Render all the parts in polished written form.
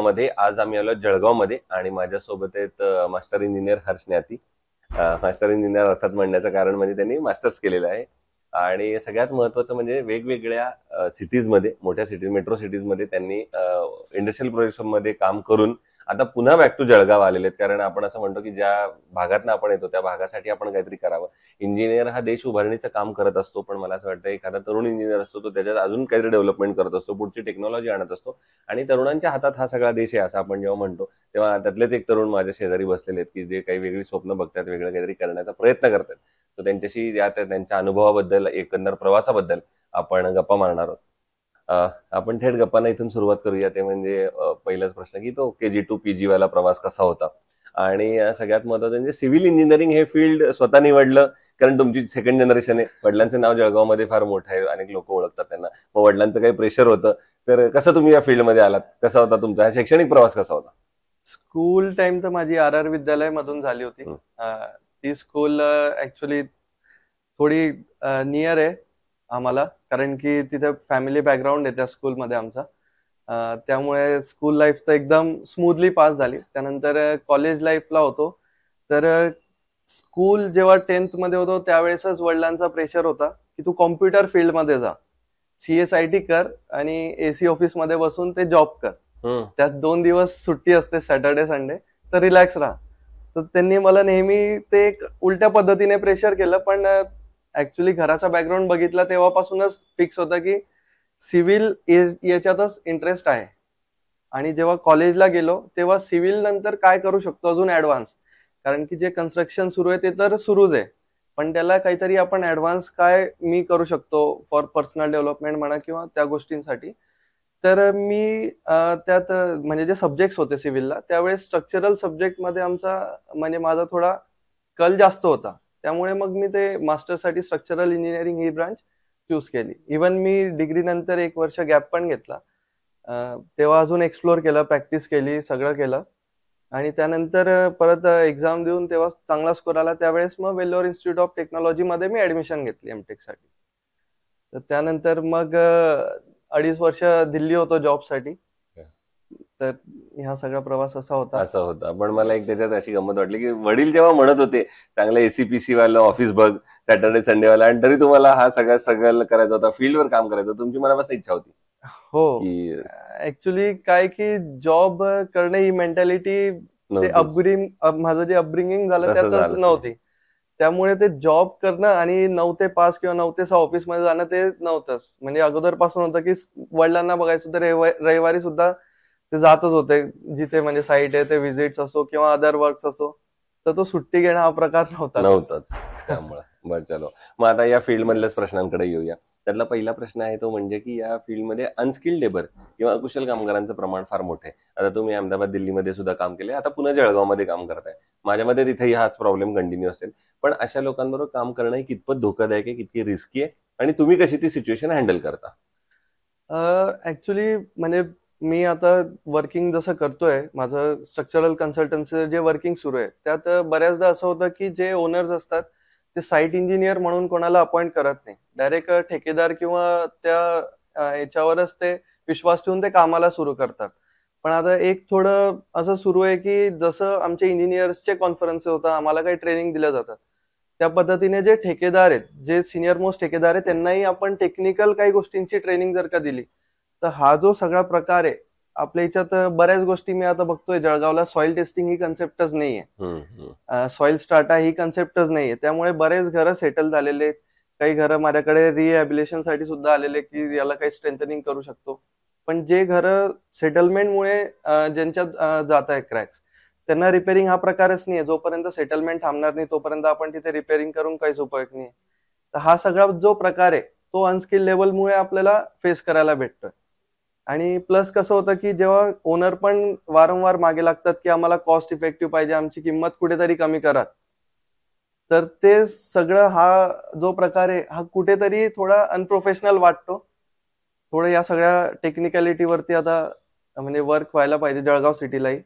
मध्ये. आज आम्ही आलो जळगावमध्ये आणि माझ्यासोबत आहेत master engineer Harsh Nyati. Master engineer अर्थात म्हणण्याचं कारण म्हणजे त्यांनी मास्टर्स केलेलं आहे आणि सगळ्यात महत्वाचं म्हणजे वेगवेगळ्या सिटीजमध्ये, मोठ्या सिटीज, मेट्रो सिटीजमध्ये त्यांनी इंडस्ट्रियल प्रोजेक्टमध्ये काम करून आता पुन्हा बॅक टू जळगाव आलेले आहेत. कारण आपण असं म्हणतो की ज्या भागातनं आपण येतो त्या भागासाठी आपण काहीतरी करावं. इंजिनियर हा देश उभारणीचं काम करत असतो, पण मला असं वाटतं एखादा तरुण इंजिनियर असतो तो त्याच्यात अजून काहीतरी डेव्हलपमेंट करत असतो, पुढची टेक्नॉलॉजी आणत असतो आणि तरुणांच्या हातात हा सगळा देश आहे असं आपण जेव्हा म्हणतो तेव्हा त्यातलेच एक तरुण माझ्या शेजारी बसलेले आहेत की जे काही वेगळी स्वप्न बघतात, वेगळं काहीतरी करण्याचा प्रयत्न करतात. तर त्यांच्याशी त्यांच्या अनुभवाबद्दल, एकंदर प्रवासाबद्दल आपण गप्पा मारणार आहोत. आपण थेट गप्पांना इथून सुरुवात करूया. ते म्हणजे पहिलाच प्रश्न की तो KG to PG वाला प्रवास कसा होता आणि सगळ्यात महत्वाचं म्हणजे सिव्हिल इंजिनिअरिंग हे फील्ड स्वतः निवडलं कारण तुमची सेकंड जनरेशन आहे. वडिलांचं नाव जळगावमध्ये फार मोठं आहे, अनेक लोक ओळखतात त्यांना. मग वडिलांचं काही प्रेशर होतं, तर कसं तुम्ही या फील्डमध्ये आलात? कसा होता तुमचा शैक्षणिक प्रवास? कसा होता? स्कूल टाइम तर माझी RR विद्यालय मधून झाली होती. ती स्कूल ऍक्च्युली थोडी नियर आहे आम्हाला, कारण की तिथे फॅमिली बॅकग्राऊंड आहे त्या स्कूलमध्ये आमचा. त्यामुळे स्कूल लाईफ तर एकदम स्मूथली पास झाली. त्यानंतर कॉलेज लाईफला होतो, तर स्कूल जेव्हा 10th मध्ये होतो त्यावेळेसच वडिलांचा प्रेशर होता की तू कॉम्प्युटर फील्डमध्ये जा, CSIT कर आणि AC ऑफिस मध्ये बसून ते जॉब कर. त्यात 2 दिवस सुट्टी असते, सॅटर्डे संडे, तर रिलॅक्स राहा. तर त्यांनी मला नेहमी ते एक उलट्या पद्धतीने प्रेशर केलं. पण ऍक्च्युली घराचा बॅकग्राऊंड बघितला तेव्हापासूनच फिक्स होता की सिव्हिल याच्यातच इंटरेस्ट आहे. आणि जेव्हा कॉलेजला गेलो तेव्हा सिव्हिल नंतर काय करू शकतो अजून ऍडव्हान्स, कारण की जे कन्स्ट्रक्शन सुरू आहे ते तर सुरूच आहे, पण त्याला काहीतरी आपण ऍडव्हान्स काय मी करू शकतो फॉर पर्सनल डेव्हलपमेंट म्हणा किंवा त्या गोष्टींसाठी. तर मी त्यात म्हणजे जे सब्जेक्ट्स होते सिव्हिलला त्यावेळेस स्ट्रक्चरल सब्जेक्टमध्ये आमचा म्हणजे माझा थोडा कल जास्त होता. त्यामुळे मग मी ते मास्टरसाठी स्ट्रक्चरल इंजिनिअरिंग ही ब्रांच चूज केली. इवन मी डिग्री नंतर 1 वर्ष गॅप पण घेतला. तेव्हा अजून एक्सप्लोर केलं, प्रॅक्टिस केली, सगळं केलं आणि त्यानंतर परत एक्झाम देऊन तेव्हा चांगला स्कोर आला. त्यावेळेस मग वेल्लोर इन्स्टिट्यूट ऑफ टेक्नॉलॉजी मध्ये मी ऍडमिशन घेतली MTech साठी. तर त्यानंतर मग 2.5 वर्ष दिल्ली होतो जॉबसाठी. तर हा सगळा प्रवास असा होता. पण मला एक त्याच्यात अशी गंमत वाटली की वडील जेव्हा म्हणत होते चांगलं ACPC वाला ऑफिस बघ, सॅटर्डे संडे वाला, आणि तरी तुम्हाला हा सगळं करायचा होता, फील्डवर काम करायचं, तुमची मनापासून इच्छा होती? हो, ऍक्च्युली काय की जॉब करणे ही मेंटॅलिटी माझं जे अपब्रिंगिंग झालं त्यातच नव्हती. त्यामुळे ते जॉब करणं आणि 9 ते 5 किंवा 9 ते 6 ऑफिसमध्ये जाणं ते नव्हतंच. म्हणजे अगोदर पासून होतं की वडिलांना बघायचं तर रविवारी सुद्धा ते जातच होते, जिथे म्हणजे साईट आहे ते व्हिजिट्स असो किंवा अदर वर्क्स असो, तर तो सुट्टी घेणं हा प्रकार नव्हताच. त्यामुळे बरं, चलो मग आता या फील्ड मधल्याच प्रश्नांकडे येऊया. त्यातला पहिला प्रश्न आहे तो म्हणजे की या फील्डमध्ये अनस्किल्ड लेबर किंवा अकुशल कामगारांचं प्रमाण फार मोठं आहे. आता तुम्ही अहमदाबाद, दिल्लीमध्ये सुद्धा काम केले, आता पुन्हा जळगावमध्ये काम करताय. माझ्या मते तिथेही हाच प्रॉब्लेम कंटिन्यू असेल. पण अशा लोकांबरोबर काम करणं ही कितपत धोकादायक आहे, कितकी रिस्की आहे आणि तुम्ही कशी ती सिच्युएशन हँडल करता? ऍक्च्युली म्हणजे मी आता वर्किंग जसं करतोय, माझं स्ट्रक्चरल कन्सल्टन्सी जे वर्किंग सुरू आहे त्यात बऱ्याचदा असं होतं की जे ओनर्स असतात ते साईट इंजिनियर म्हणून कोणाला अपॉइंट करत नाही, डायरेक्ट ठेकेदार किंवा त्या याच्यावरच ते विश्वास ठेवून ते कामाला सुरू करतात. पण आता एक थोडं असं सुरू आहे की जसं आमचे इंजिनियर्सचे कॉन्फरन्स होतात, आम्हाला काही ट्रेनिंग दिल्या जातात, त्या पद्धतीने जे ठेकेदार आहेत, जे सिनियर मोस्ट ठेकेदार आहेत, त्यांनाही आपण टेक्निकल काही गोष्टींची ट्रेनिंग जर का दिली तर हा जो सगळा प्रकार आहे आपल्या याच्यात बऱ्याच गोष्टी मी आता बघतोय जळगावला सॉइल टेस्टिंग ही कन्सेप्टच नाहीये, सॉइल स्टार्टा ही कन्सेप्टच नाहीये. त्यामुळे बरेच घरं सेटल झालेले आहेत. काही घरं माझ्याकडे रिहॅबिलिटेशन साठी सुद्धा आलेले की याला काही स्ट्रेंथनिंग करू शकतो. पण जे घरं सेटलमेंटमुळे ज्यांच्यात जात आहे क्रॅक्स, त्यांना रिपेअरिंग हा प्रकारच नाहीये. जोपर्यंत सेटलमेंट थांबणार नाही तोपर्यंत आपण तिथे रिपेअरिंग करून काहीच उपयोग नाही. तर हा सगळा जो प्रकार आहे तो अनस्किल्ड लेवलमुळे आपल्याला फेस करायला भेटतोय. आणि प्लस कसं होतं की जेव्हा ओनर पण वारंवार मागे लागतात की आम्हाला कॉस्ट इफेक्टिव्ह पाहिजे, आमची किंमत कुठेतरी कमी करा, तर ते सगळं हा जो प्रकार आहे हा कुठेतरी थोडा अनप्रोफेशनल वाटतो. थोडं या सगळ्या टेक्निकॅलिटीवरती आता म्हणजे वर्क व्हायला पाहिजे जळगाव सिटीलाही.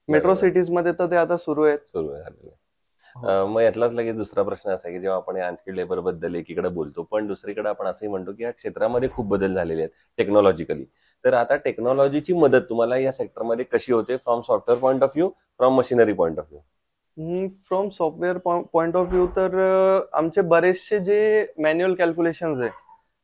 मेट्रो सिटीज मध्ये तर ते आता सुरू आहे. मग यातलाच लगेच दुसरा प्रश्न असा की जेव्हा आपण अनस्किल्ड लेबर बद्दल एकीकडे बोलतो, पण दुसरीकडे आपण असंही म्हणतो की या क्षेत्रामध्ये खूप बदल झालेले आहेत टेक्नॉलॉजिकली. तर आता टेक्नॉलॉजीची मदत तुम्हाला या सेक्टरमध्ये कशी होते, from software point of view, from machinery point of view? From software point of view तर आमचे बरेचसे जे मॅन्युअल कॅल्क्युलेशन्स आहे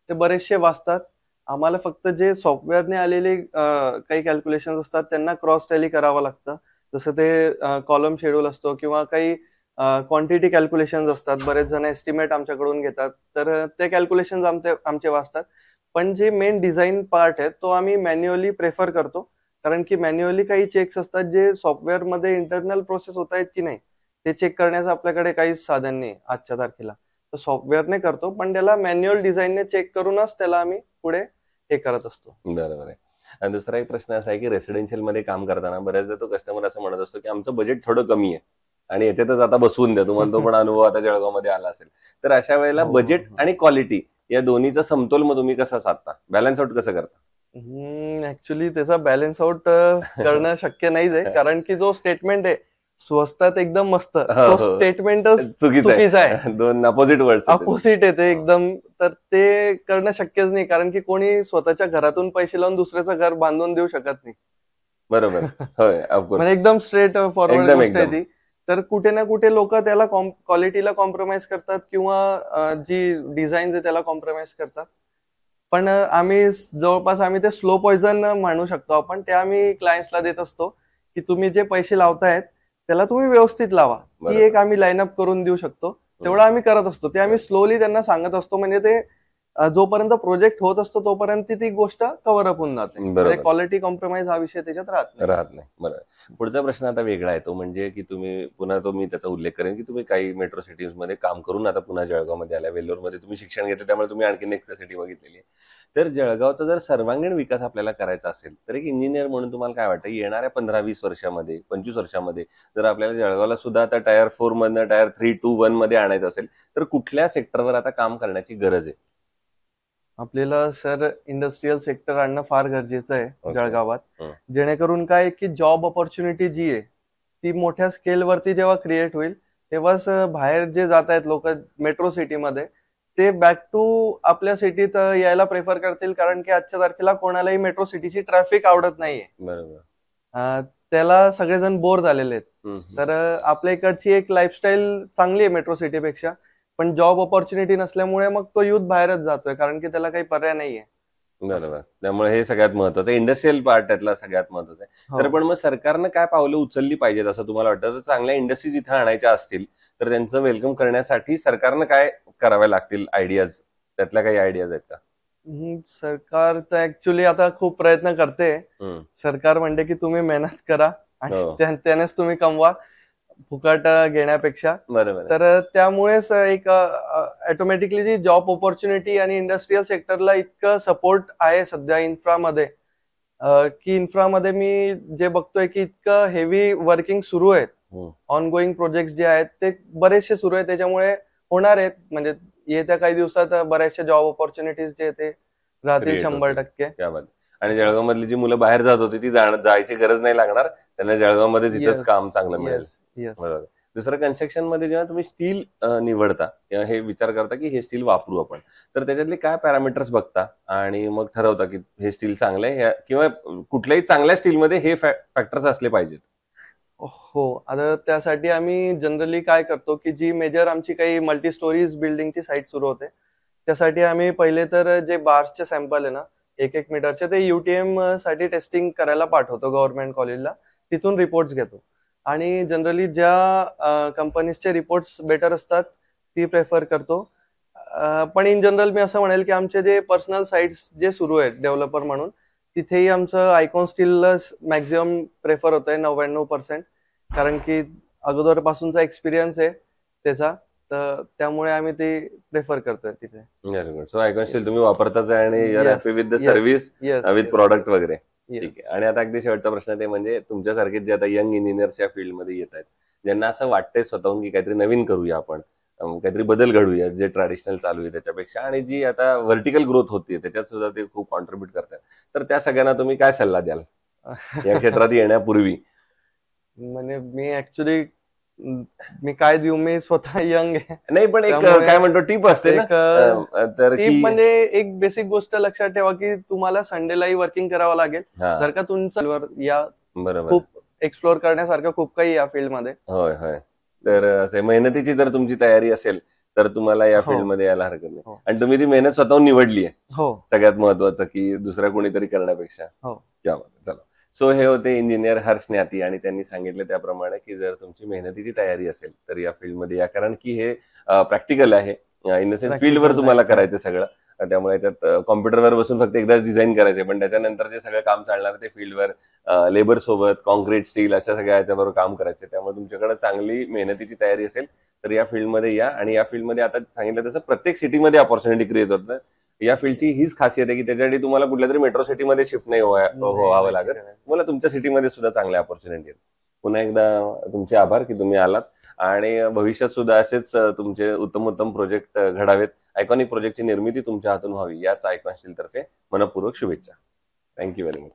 ते बरेचसे वाचतात. आम्हाला फक्त जे सॉफ्टवेअरने आलेले काही कॅल्क्युलेशन्स असतात त्यांना क्रॉस टॅली करावं लागतं. जसं ते कॉलम शेड्यूल असतो किंवा काही क्वांटिटी कॅल्क्युलेशन्स असतात. बरेच जण एस्टिमेट आमच्याकडून घेतात, तर ते कॅल्क्युलेशन्स आमचे वाचतात. पण जे मेन डिझाईन पार्ट आहे तो आम्ही मॅन्युअली प्रेफर करतो, कारण की मॅन्युअली काही चेक्स असतात जे सॉफ्टवेअरमध्ये इंटरनल प्रोसेस होत आहेत की नाही ते चेक करण्याचं आपल्याकडे काहीच साधन नाही आजच्या तारखेला. तर सॉफ्टवेअरने करतो, पण त्याला मॅन्युअल डिझाईनने चेक करूनच त्याला आम्ही पुढे हे करत असतो. बरोबर आहे. आणि दुसरा एक प्रश्न असा आहे की रेसिडेन्शियल मध्ये काम करताना बऱ्याचदा तो कस्टमर असं म्हणत असतो की आमचं बजेट थोडं कमी आहे आणि याच्यातच आता बसवून द्या. तुम्हाला तो पण अनुभव आता जळगावमध्ये आला असेल. तर अशा वेळेला हो, बजेट हो. आणि क्वालिटी या दोन्हीचा समतोल मग तुम्ही कसा साधता, बॅलन्स आउट कसं करता? ऍक्च्युली त्याचा बॅलन्स आउट करणं शक्य नाहीच आहे, कारण की जो स्टेटमेंट आहे स्वस्तात एकदम मस्त, हो, तो हो. स्टेटमेंटच चुकीचं चुकीचा आहे. आहे. दोन अपोजिट वर्ड्स आहेत ते. अपोजिट आहे ते एकदम. तर ते करणं शक्यच नाही, कारण की कोणी स्वतःच्या घरातून पैसे लावून दुसऱ्याचं घर बांधून देऊ शकत नाही. बरोबर. होय, ऑफकोर्स. म्हणजे एकदम स्ट्रेट फॉरवर्ड एकदम गोष्ट आहे एकदम ती. तर कुठे ना कुठे लोक त्याला क्वालिटीला कॉम्प्रोमाइज करतात किंवा जी डिझाईन आहे त्याला कॉम्प्रोमाइज करतात. पण जवळपास आम्ही ते स्लो पॉइझन म्हणू शकतो आपण, ते आम्ही क्लायंट्सला देत असतो की तुम्ही जे पैसे लावतायत त्याला तुम्ही व्यवस्थित लावा. ती बरोबर. एक आम्ही लाईनअप करून देऊ शकतो. तेवढं आम्ही करत असतो. ते आम्ही स्लोली त्यांना सांगत असतो, म्हणजे ते जोपर्यंत प्रोजेक्ट होत असतो तोपर्यंत ती गोष्ट कव्हर अप होऊन जाते. म्हणजे बरोबर. क्वालिटी कॉम्प्रोमाइज हा विषय त्याच्यात राहत नाही. राहत नाही. बरोबर. पुढचा प्रश्न आता वेगळा आहे, तो म्हणजे की तुम्ही पुन्हा, तो मी त्याचा उल्लेख करेन की तुम्ही काही मेट्रो सिटीज मध्ये काम करून आता पुन्हा जळगावमध्ये आल्या. वेल्लोरमध्ये तुम्ही शिक्षण घेतलं, त्यामुळे तुम्ही आणखीन एक सिटी बघितलेली आहे. तर जळगावचा जर सर्वांगीण विकास आपल्याला करायचा असेल तर एक इंजिनियर म्हणून तुम्हाला काय वाटतं, येणाऱ्या 15-20 वर्षामध्ये, 25 वर्षामध्ये जर आपल्याला जळगावला सुद्धा आता टायर 4 मधनं टायर 3 to 1 मध्ये आणायचं असेल तर कुठल्या सेक्टरवर आता काम करण्याची गरज आहे? आपल्याला सर इंडस्ट्रीयल सेक्टर आणणं फार गरजेचं आहे Okay. जळगावात. हं. जेणेकरून काय की जॉब ऑपॉर्च्युनिटी जी आहे ती मोठ्या स्केलवरती जेव्हा क्रिएट होईल तेव्हाच बाहेर जे जात आहेत लोक मेट्रो सिटीमध्ये ते बॅक टू आपल्या सिटीत यायला प्रेफर करतील, कारण की आजच्या तारखेला कोणालाही मेट्रो सिटीची ट्रॅफिक आवडत नाहीये. बरोबर. त्याला सगळेजण बोर झालेले आहेत. हम्म. तर आपल्या इकडची एक लाईफस्टाईल चांगली आहे मेट्रो सिटीपेक्षा, पण जॉब ऑपॉर्च्युनिटी नसल्यामुळे मग तो युथ बाहेरच जातोय, कारण की त्याला काही पर्याय नाहीये. बरोबर. त्यामुळे हे सगळ्यात महत्वाचं, इंडस्ट्रियल पार्ट त्यातला सगळ्यात महत्वाचा आहे. तर हो. पण मग सरकारनं काय पावलं उचलली पाहिजेत असं तुम्हाला वाटतं? तर चांगल्या इंडस्ट्रीज इथं आणायच्या असतील तर त्यांचं वेलकम करण्यासाठी सरकारनं काय कराव्या लागतील? आयडियाज, त्यातल्या काही आयडियाज आहेत का? सरकार तर ऍक्च्युली आता खूप प्रयत्न करते. हम्म. सरकार म्हणते की तुम्ही मेहनत करा आणि हो. त्यानेच तुम्ही कमवा, फुकट घेण्यापेक्षा. बरोबर आहे. तर त्यामुळेच एक ऑटोमॅटिकली जी जॉब ऑपॉर्च्युनिटी आणि इंडस्ट्रीयल सेक्टरला इतकं सपोर्ट आहे सध्या इन्फ्रामध्ये, की इन्फ्रामध्ये मी जे बघतोय की इतकं हेवी वर्किंग सुरू आहे. हम्म. ऑन गोईंग प्रोजेक्ट जे आहेत ते बरेचसे सुरू आहेत, त्याच्यामुळे होणार आहेत. म्हणजे येत्या काही दिवसात बऱ्याचशा जॉब ऑपॉर्च्युनिटीज जे ते राहतील Create 100%. त्या बात. आणि जळगाव मधली जी मुलं बाहेर जात होती ती जायची गरज नाही लागणार, त्यांना जळगावमध्येच इथंच काम चांगलं मिळेल. येस. बरोबर. दुसरं, कन्स्ट्रक्शन मध्ये जेव्हा तुम्ही स्टील निवडता किंवा हे विचार करता की हे स्टील वापरू आपण, तर त्याच्यातले काय पॅरामीटर्स बघता आणि मग ठरवता की हे स्टील चांगलं आहे, किंवा कुठल्याही चांगल्या स्टीलमध्ये हे फॅक्टर्स असले पाहिजेत? हो, आता त्यासाठी आम्ही जनरली काय करतो की जी मेजर आमची काही मल्टी स्टोरीज बिल्डिंगची साईट सुरू होते त्यासाठी आम्ही पहिले तर जे बार्सचे सॅम्पल आहे ना 1-1 मीटरचे, ते UTM साठी टेस्टिंग करायला पाठवतो गव्हर्नमेंट कॉलेजला. तिथून रिपोर्ट्स घेतो आणि जनरली ज्या कंपनीजचे रिपोर्ट्स बेटर असतात ती प्रेफर करतो. पण इन जनरल मी असं म्हणेल की आमचे जे पर्सनल साईट्स जे सुरू आहेत डेव्हलपर म्हणून, तिथेही आमचं आयकॉन स्टीलच मॅक्झिमम प्रेफर होत आहे 99%, कारण की अगोदरपासूनचा एक्सपिरियन्स आहे त्याचा. तर त्यामुळे आम्ही ते प्रेफर करतोय तिथे. Very good. So icon still तुम्ही वापरताच आहे आणि you are Yes, happy with the yes, service, yes, with yes, product yes. वगैरे. ठीक Yes. आहे. आणि आता अगदी शेवटचा प्रश्न ते म्हणजे तुमच्यासारखे जे आता यंग इंजिनियर्स या फील्डमध्ये येत आहेत, ज्यांना असं वाटतंय स्वतःहून की काहीतरी नवीन करूया आपण, काहीतरी बदल घडूया जे ट्रॅडिशनल चालू आहे त्याच्यापेक्षा, आणि जी आता व्हर्टिकल ग्रोथ होतीये त्याच्यात सुद्धा ते खूप कॉन्ट्रीब्युट करतात, तर त्या सगळ्यांना तुम्ही काय सल्ला द्याल या क्षेत्रात येण्यापूर्वी? म्हणजे मी ऍक्च्युली मी काय देऊ, मी स्वतः यंग आहे. नाही पण एक त्यामुळे काय म्हणतो टीप असते ना, तर टीप की म्हणजे एक बेसिक गोष्ट लक्षात ठेवा की तुम्हाला संडेलाही वर्किंग करावं लागेल. हा जर का तुमचं या बरोबर. खूप एक्सप्लोर करण्यासारखं खूप काही या फील्डमध्ये. होय होय. तर असे मेहनतीची जर तुमची तयारी असेल तर तुम्हाला या हो. फील्डमध्ये यायला हरकत नाही. हो. आणि तुम्ही ती मेहनत स्वतःहून निवडली आहे, हो सगळ्यात महत्वाचं, की दुसऱ्या कोणीतरी करण्यापेक्षा. हो क्या बात आहे. चला, सो हे होते इंजिनियर हर्ष न्याती आणि त्यांनी सांगितलं त्याप्रमाणे की जर तुमची मेहनतीची तयारी असेल तर या फील्डमध्ये या, कारण की हे प्रॅक्टिकल आहे, इन द सेन्स फील्डवर Practical तुम्हाला आहे. करायचं सगळं. त्यामुळे याच्यात कॉम्प्युटरवर बसून फक्त एकदाच डिझाईन करायचे, पण त्याच्यानंतर जे सगळं काम चालणार ते फील्डवर लेबर सोबत, कॉन्क्रीट, स्टील अशा सगळ्या याच्याबरोबर काम करायचे. त्यामुळे तुमच्याकडे चांगली मेहनतीची तयारी असेल तर या फील्डमध्ये या. आणि या फील्डमध्ये आता सांगितलं तसं प्रत्येक सिटीमध्ये अपॉर्च्युनिटी क्रिएट होतं. या फील्डची हीच खासियत आहे की त्याच्यासाठी तुम्हाला कुठल्या तरी मेट्रो सिटीमध्ये शिफ्ट नाही व्हावं लागत. तुम्हाला तुमच्या सिटीमध्ये सुद्धा चांगल्या अपॉर्च्युनिटी आहेत. पुन्हा एकदा तुमचे आभार की तुम्ही आलात आणि भविष्यात सुद्धा असेच तुमचे उत्तम उत्तम प्रोजेक्ट घडावेत. आयकॉनिक प्रोजेक्टची निर्मिती तुमच्या हातून व्हावी याच आयकॉन स्टील तर्फे मनपूर्वक शुभेच्छा. Thank you very much.